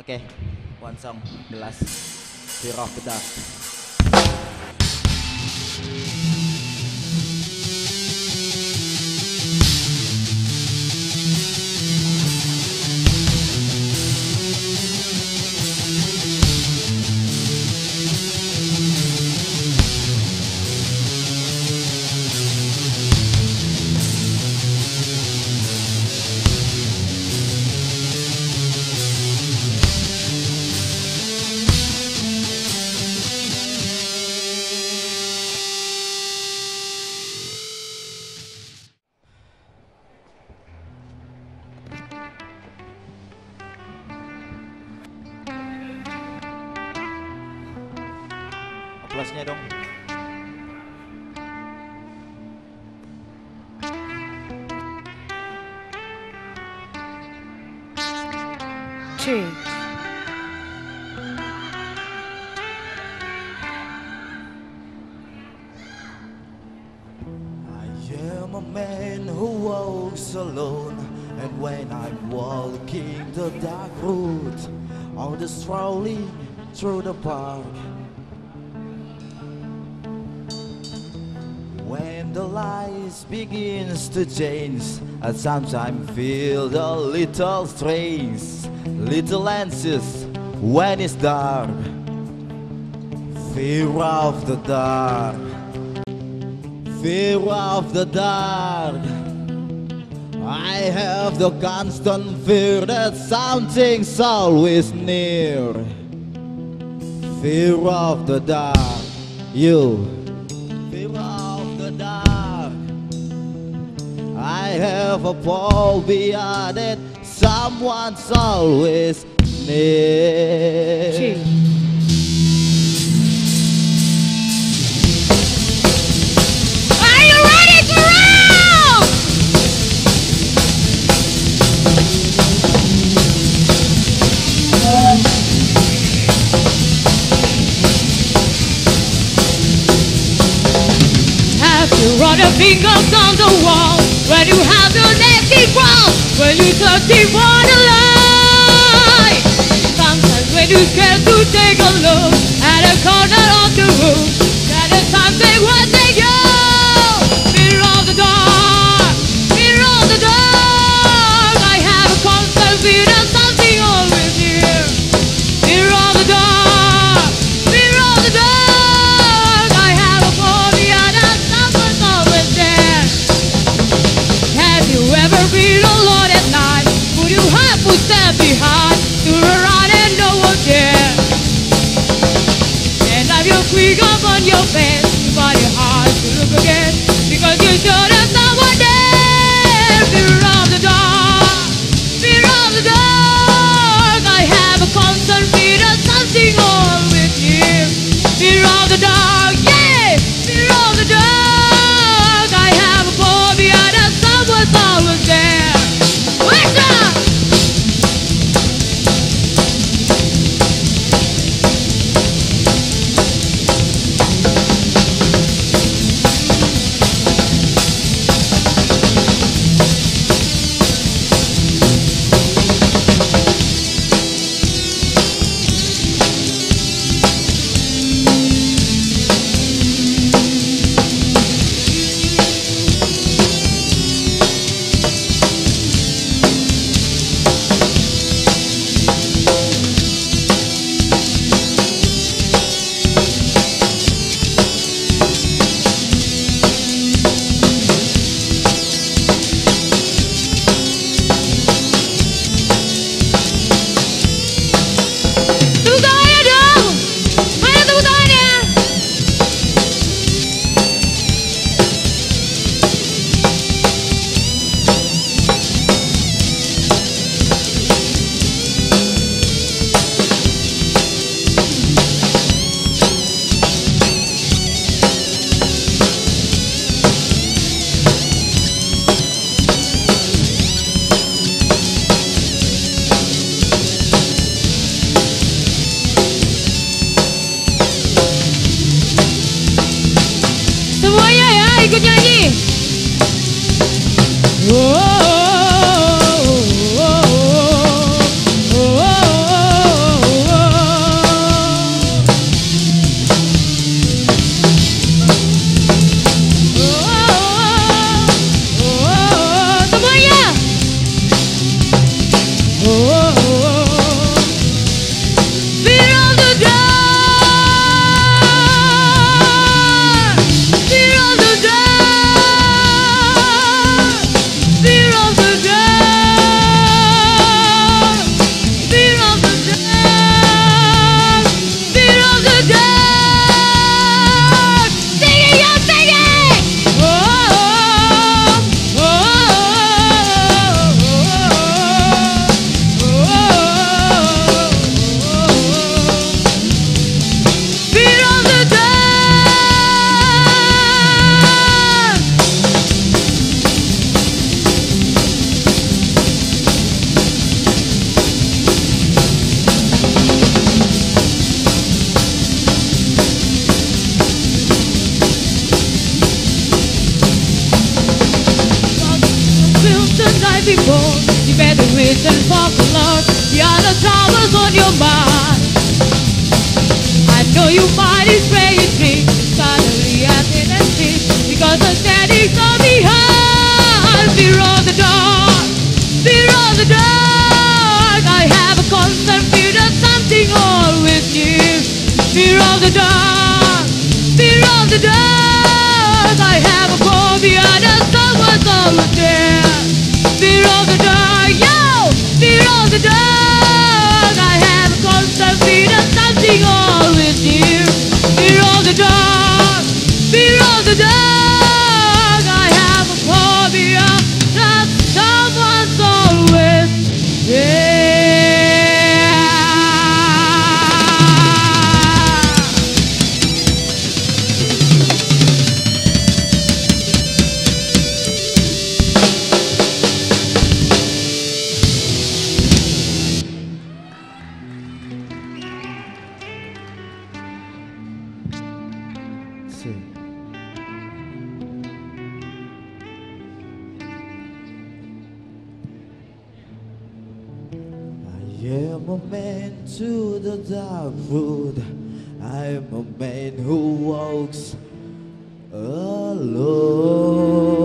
Okay, one song, the last. Fear of the dark. Aplausnya dong. Three. I am a man who walks alone, and when I'm walking the dark road, or just strolling through the park, when the light begins to change, I sometimes feel a little strange, little anxious when it's dark. Fear of the dark, fear of the dark. I have the constant fear that something's always near. Fear of the dark, you. Fear of the dark. I have a phobia that someone's always near. Three. Are you ready to roll? Have you run your fingers on the wall when you have to let it ground, when you touch the waterline? Sometimes when you're scared to take a look at a corner of the room, that is something what they go. Fear of the dark, fear of the dark. I have a constant fear that something always here. Fear of the dark, fear of the dark. I have a phobia that someone's always there. Have you ever been alone at night? Would you have footsteps behind? To run and no one there. And have you quick up on your face, you find it hard to look again, because you sure there's someone there. Fear of the dark, fear of the dark. I have a constant fear that something always near. Fear of the dark, yeah, fear of the dark. I have a phobia that someone's always there. What's up? phone. You better listen for the Lord. The other troubles on your mind. I know you might be praying me. Suddenly I didn't see. Because the standing so behind. Fear of the dark. Fear of the dark. I have a constant fear that something always new. Fear of the dark. Fear of the dark. I have a phobia that someone's always there. Fear of the dark. Yo! Fear of the dark. I have a constant fear that something always new. Fear of the dark. Fear of the dark. I have a phobia that someone's always there. Sing. I am a man to the dark road. I am a man who walks alone.